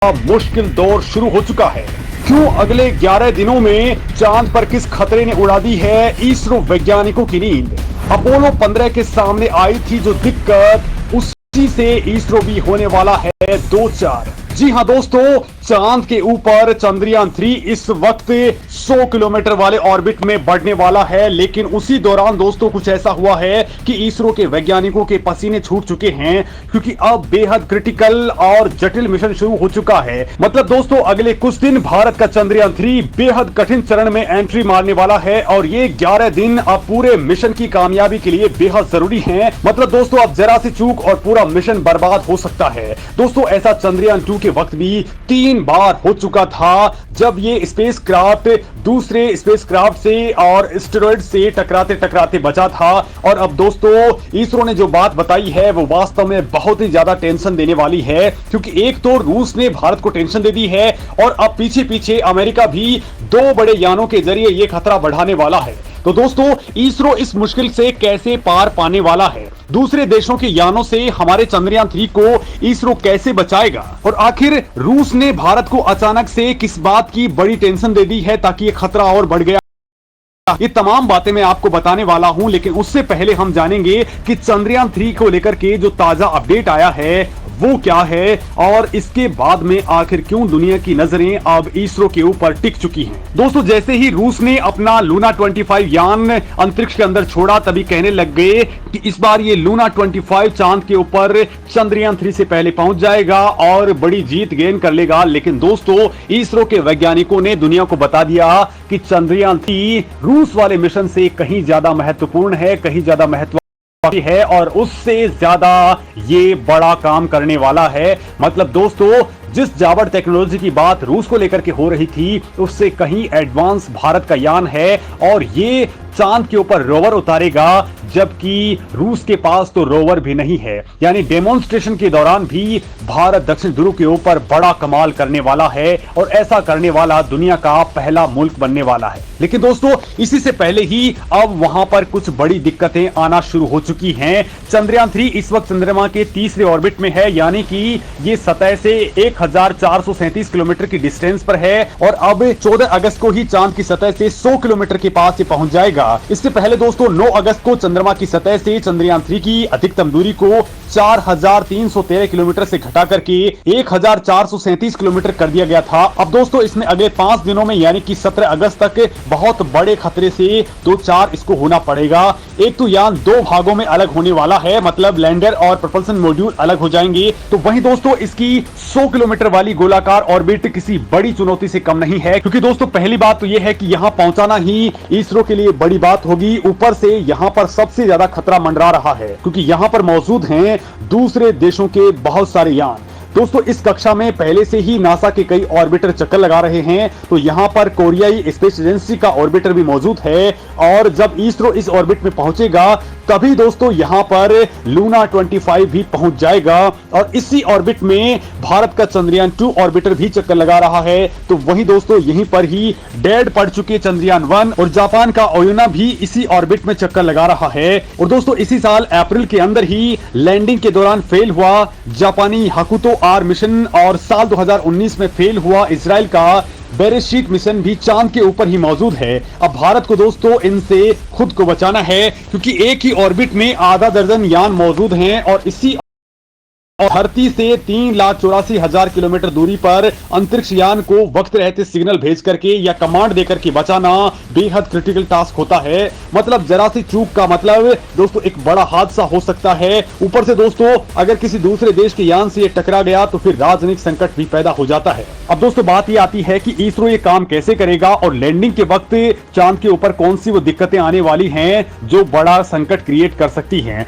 मुश्किल दौर शुरू हो चुका है। क्यों अगले 11 दिनों में चांद पर किस खतरे ने उड़ा दी है इसरो वैज्ञानिकों की नींद। अपोलो 15 के सामने आई थी जो दिक्कत, उसी से इसरो भी होने वाला है दो चार। जी हां दोस्तों, चांद के ऊपर चंद्रयान 3 इस वक्त 100 किलोमीटर वाले ऑर्बिट में बढ़ने वाला है। लेकिन उसी दौरान दोस्तों कुछ ऐसा हुआ है कि इसरो के वैज्ञानिकों के पसीने छूट चुके हैं, क्योंकि अब बेहद क्रिटिकल और जटिल मिशन शुरू हो चुका है। मतलब दोस्तों अगले कुछ दिन भारत का चंद्रयान 3 बेहद कठिन चरण में एंट्री मारने वाला है और ये 11 दिन अब पूरे मिशन की कामयाबी के लिए बेहद जरूरी है। मतलब दोस्तों अब जरा सी चूक और पूरा मिशन बर्बाद हो सकता है। दोस्तों ऐसा चंद्रयान 2 के वक्त भी 3 बार हो चुका था, जब ये स्पेसक्राफ्ट दूसरे स्पेसक्राफ्ट से और एस्टेरॉयड से टकराते टकराते बचा था। और अब दोस्तों इसरो ने जो बात बताई है वो वास्तव में बहुत ही ज्यादा टेंशन देने वाली है, क्योंकि एक तो रूस ने भारत को टेंशन दे दी है और अब पीछे पीछे अमेरिका भी 2 बड़े यानों के जरिए ये खतरा बढ़ाने वाला है। तो दोस्तों इसरो इस मुश्किल से कैसे पार पाने वाला है, दूसरे देशों के यानों से हमारे चंद्रयान 3 को इसरो कैसे बचाएगा, और आखिर रूस ने भारत को अचानक से किस बात की बड़ी टेंशन दे दी है ताकि ये खतरा और बढ़ गया। ये तमाम बातें मैं आपको बताने वाला हूं, लेकिन उससे पहले हम जानेंगे कि चंद्रयान 3 को लेकर के जो ताजा अपडेट आया है वो क्या है, और इसके बाद में आखिर क्यों दुनिया की नजरें अब इसरो के ऊपर टिक चुकी हैं। दोस्तों जैसे ही रूस ने अपना लूना 25 यान अंतरिक्ष के अंदर छोड़ा, तभी कहने लग गए कि इस बार ये लूना 25 चांद के ऊपर चंद्रयान 3 से पहले पहुंच जाएगा और बड़ी जीत गेन कर लेगा। लेकिन दोस्तों इसरो के वैज्ञानिकों ने दुनिया को बता दिया कि चंद्रयान 3 रूस वाले मिशन से कहीं ज्यादा महत्वपूर्ण है, कहीं ज्यादा महत्व है और उससे ज्यादा ये बड़ा काम करने वाला है। मतलब दोस्तों जिस जावड़ टेक्नोलॉजी की बात रूस को लेकर के हो रही थी, उससे कहीं एडवांस भारत का यान है और ये चांद के ऊपर रोवर उतारेगा, जबकि रूस के पास तो रोवर भी नहीं है। यानी डेमोन्स्ट्रेशन के दौरान भी भारत दक्षिण ध्रुव के ऊपर बड़ा कमाल करने वाला है और ऐसा करने वाला दुनिया का पहला मुल्क बनने वाला है। लेकिन दोस्तों इसी से पहले ही अब वहां पर कुछ बड़ी दिक्कतें आना शुरू हो चुकी हैं। चंद्रयान 3 इस वक्त चंद्रमा के तीसरे ऑर्बिट में है, यानी कि ये सतह से 1437 किलोमीटर की डिस्टेंस पर है और अब 14 अगस्त को ही चांद की सतह से 100 किलोमीटर के पास ये पहुंच जाएगा। इससे पहले दोस्तों 9 अगस्त को चंद्रमा की सतह से चंद्रयान 3 की अधिकतम दूरी को 4313 किलोमीटर से घटा करके 1437 किलोमीटर कर दिया गया था। अब दोस्तों इसमें अगले 5 दिनों में यानी कि 17 अगस्त तक बहुत बड़े खतरे से 2-4 इसको होना पड़ेगा। एक तो यान 2 भागों में अलग होने वाला है, मतलब लैंडर और propulsion मॉड्यूल अलग हो जाएंगे। तो वहीं दोस्तों इसकी 100 किलोमीटर वाली गोलाकार ऑर्बिट किसी बड़ी चुनौती से कम नहीं है, क्योंकि दोस्तों पहली बात तो यह है कि यहां पहुंचाना ही इसरो के लिए बड़ी बात होगी। ऊपर से यहां पर सबसे ज्यादा खतरा मंडरा रहा है, क्योंकि यहां पर मौजूद हैं दूसरे देशों के बहुत सारे यान। दोस्तों इस कक्षा में पहले से ही नासा के कई ऑर्बिटर चक्कर लगा रहे हैं, तो यहां पर कोरियाई स्पेस एजेंसी का ऑर्बिटर भी मौजूद है। और जब इसरो इस ऑर्बिट में पहुंचेगा तभी दोस्तों यहां पर लूना 25 भी पहुंच जाएगा और इसी ऑर्बिट में भारत का चंद्रयान 2 ऑर्बिटर भी चक्कर लगा रहा है। तो वहीं दोस्तों यहीं पर ही डेड पड़ चुके चंद्रयान 1 और जापान का ओयुना भी इसी ऑर्बिट में चक्कर लगा रहा है। और दोस्तों इसी साल अप्रैल के अंदर ही लैंडिंग के दौरान फेल हुआ जापानी हाकुतो आर मिशन और साल 2019 में फेल हुआ इजराइल का बेरेशीट मिशन भी चांद के ऊपर ही मौजूद है। अब भारत को दोस्तों इनसे खुद को बचाना है, क्योंकि एक ही ऑर्बिट में आधा दर्जन यान मौजूद हैं और इसी धरती से 3,84,000 किलोमीटर दूरी पर अंतरिक्ष यान को वक्त रहते सिग्नल भेज करके या कमांड देकर के बचाना बेहद क्रिटिकल टास्क होता है। मतलब जरा सी चूक का मतलब दोस्तों एक बड़ा हादसा हो सकता है। ऊपर से दोस्तों अगर किसी दूसरे देश के यान से ये टकरा गया तो फिर राजनीतिक संकट भी पैदा हो जाता है। अब दोस्तों बात ये आती है कि इसरो ये काम कैसे करेगा और लैंडिंग के वक्त चांद के ऊपर कौन सी वो दिक्कतें आने वाली हैं जो बड़ा संकट क्रिएट कर सकती हैं।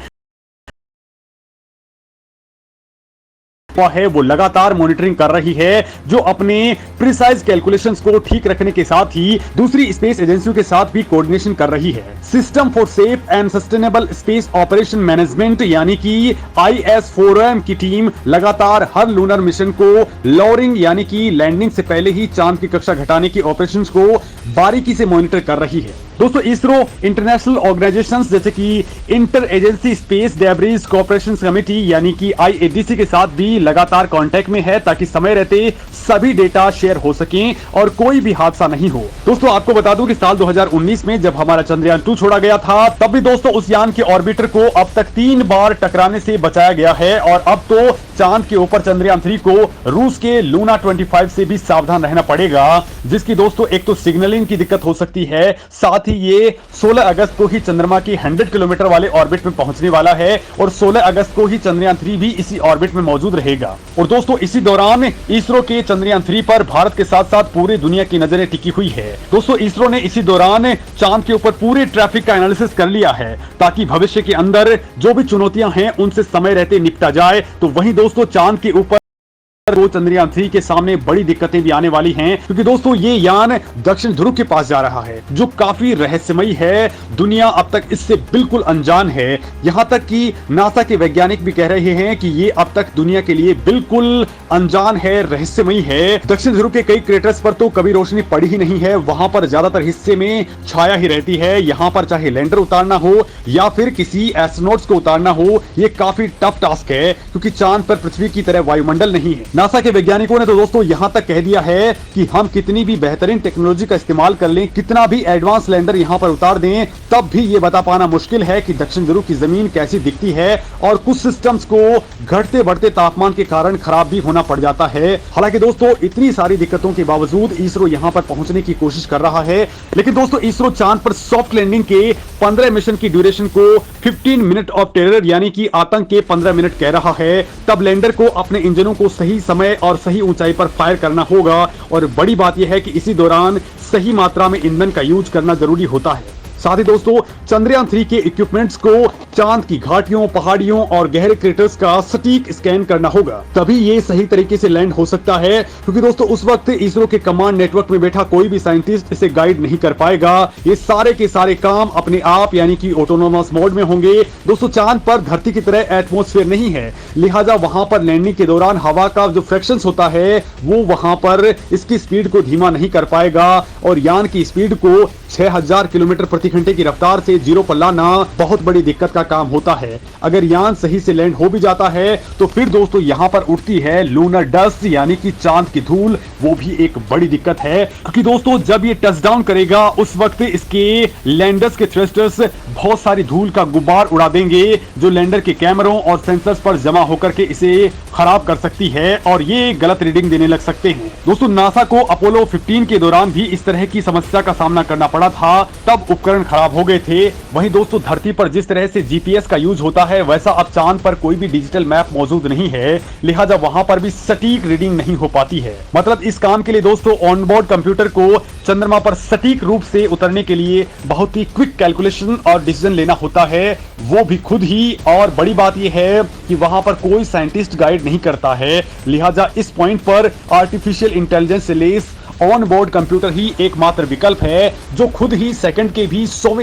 है वो लगातार मॉनिटरिंग कर रही है, जो अपने प्रिसाइज कैलकुलेशंस को ठीक रखने के साथ ही दूसरी स्पेस एजेंसियों के साथ भी कोऑर्डिनेशन कर रही है। System for safe and sustainable space operation management यानी कि IS4M की टीम लगातार हर लूनर मिशन को लॉरिंग यानी कि लैंडिंग से पहले ही चांद की कक्षा घटाने की ऑपरेशंस को बारीकी से मॉनिटर कर रही है। दोस्तों इसरो इंटरनेशनल ऑर्गेनाइजेशंस जैसे कि inter agency space debris cooperation committee यानी कि आईएडीसी के साथ भी लगातार कांटेक्ट में है ताकि समय रहते सभी डेटा शेयर हो सकें और कोई भी हादसा नहीं हो। दोस्तों आपको बता दूं कि साल 2019 में जब हमारा चंद्रयान 2 छोड़ा गया था तब भी दोस्तों उस यान के ऑर्बिटर को अब तक 3 बार टकराने से बचाया गया है और अब तो चांद के ऊपर चंद्रयान 3 को रूस के लूना 25 से भी सावधान रहना पड़ेगा, जिसकी दोस्तों एक तो सिग्नलिंग की दिक्कत हो सकती है, साथ ही ये 16 अगस्त को ही चंद्रमा के 100 किलोमीटर वाले ऑर्बिट में पहुंचने वाला है और 16 अगस्त को ही चंद्रयान 3 भी इसी ऑर्बिट में मौजूद रहेगा। और दोस्तों इसी दौरान इसरो के चंद्रयान 3 पर भारत के साथ साथ पूरी दुनिया की नजरें टिकी हुई है। दोस्तों इसरो ने इसी दौरान चांद के ऊपर पूरे ट्रैफिक का एनालिसिस कर लिया है ताकि भविष्य के अंदर जो भी चुनौतियां हैं उनसे समय रहते निपटा जाए। तो वहीं दोस्तों चांद के ऊपर वो चंद्रयान 3 के सामने बड़ी दिक्कतें भी आने वाली हैं क्योंकि दोस्तों ये यान दक्षिण ध्रुव के पास जा रहा है जो काफी रहस्यमयी है। दुनिया अब तक इससे बिल्कुल अनजान है, यहां तक कि नासा के वैज्ञानिक भी कह रहे हैं कि ये अब तक दुनिया के लिए बिल्कुल अनजान है, रहस्यमयी है। दक्षिण ध्रुव के कई क्रेटर्स पर तो कभी रोशनी पड़ी ही नहीं है, वहां पर ज्यादातर हिस्से में छाया ही रहती है। यहाँ पर चाहे लैंडर उतारना हो या फिर किसी एस्ट्रोनॉट्स को उतारना हो, ये काफी टफ टास्क है क्योंकि चांद पर पृथ्वी की तरह वायुमंडल नहीं है। नासा के वैज्ञानिकों ने तो दोस्तों यहां तक कह दिया है कि हम कितनी भी बेहतरीन टेक्नोलॉजी का इस्तेमाल कर लें, कितना भी एडवांस लैंडर यहां पर उतार दें, तब भी ये बता पाना मुश्किल है कि दक्षिण ध्रुव की जमीन कैसी दिखती है और कुछ सिस्टम्स को घटते बढ़ते तापमान के कारण खराब भी होना पड़ जाता है। हालांकि दोस्तों इतनी सारी दिक्कतों के बावजूद इसरो यहां पर पहुंचने की कोशिश कर रहा है, लेकिन दोस्तों इसरो चांद पर सॉफ्ट लैंडिंग के 15 मिशन की ड्यूरेशन को 15 मिनट ऑफ टेरर यानी कि आतंक के 15 मिनट कह रहा है। तब लैंडर को अपने इंजनों को सही समय और सही ऊंचाई पर फायर करना होगा और बड़ी बात यह है कि इसी दौरान सही मात्रा में ईंधन का यूज करना जरूरी होता है। साथ ही दोस्तों चंद्रयान 3 के इक्विपमेंट्स को चांद की घाटियों, पहाड़ियों और गहरे क्रेटर्स का सटीक स्कैन करना होगा, तभी ये सही तरीके से लैंड हो सकता है क्योंकि दोस्तों उस वक्त इसरो के कमांड नेटवर्क में बैठा कोई भी साइंटिस्ट इसे गाइड नहीं कर पाएगा। ये सारे के सारे काम अपने आप यानी कि ऑटोनोमस मोड में होंगे। दोस्तों चांद पर धरती की तरह एटमॉस्फेयर नहीं है, लिहाजा वहां पर लैंडिंग के दौरान हवा का जो फ्रैक्शन होता है वो वहां पर इसकी स्पीड को धीमा नहीं कर पाएगा और यान की स्पीड को 6000 किलोमीटर प्रति घंटे की रफ्तार से जीरो पर लाना बहुत बड़ी दिक्कत का काम होता है। अगर यान सही से लैंड हो भी जाता है तो फिर दोस्तों यहां पर उठती है लूनर डस्ट यानी कि चांद की धूल, वो भी एक बड़ी दिक्कत है क्योंकि दोस्तों जब ये टच डाउन करेगा उस वक्त इसके लैंडर्स के थ्रस्टर्स बहुत सारी धूल का गुब्बार उड़ा देंगे जो लैंडर के कैमरों और सेंसर्स पर जमा होकर के इसे खराब कर सकती है और ये गलत रीडिंग देने लग सकते हैं। दोस्तों नासा को अपोलो 15 के दौरान भी इस तरह की समस्या का सामना करना पड़ा था, तब उपकरण खराब हो गए थे। वहीं दोस्तों धरती पर जिस तरह से जीपीएस का यूज होता है वैसा अब चांद पर कोई भी डिजिटल मैप मौजूद नहीं है, लिहाजा वहां पर भी सटीक रीडिंग नहीं हो पाती है। मतलब इस काम के लिए दोस्तों ऑनबोर्ड कंप्यूटर को चंद्रमा पर सटीक रूप से उतरने के लिए बहुत ही क्विक कैलकुलेशन और डिसीजन लेना होता है, वो भी खुद ही। और बड़ी बात यह है कि वहां पर कोई साइंटिस्ट गाइड नहीं करता है, लिहाजा इस पॉइंट पर आर्टिफिशियल इंटेलिजेंस से लेस ऑन बोर्ड कंप्यूटर ही एकमात्र विकल्प है जो खुद ही सेकंड के भी 100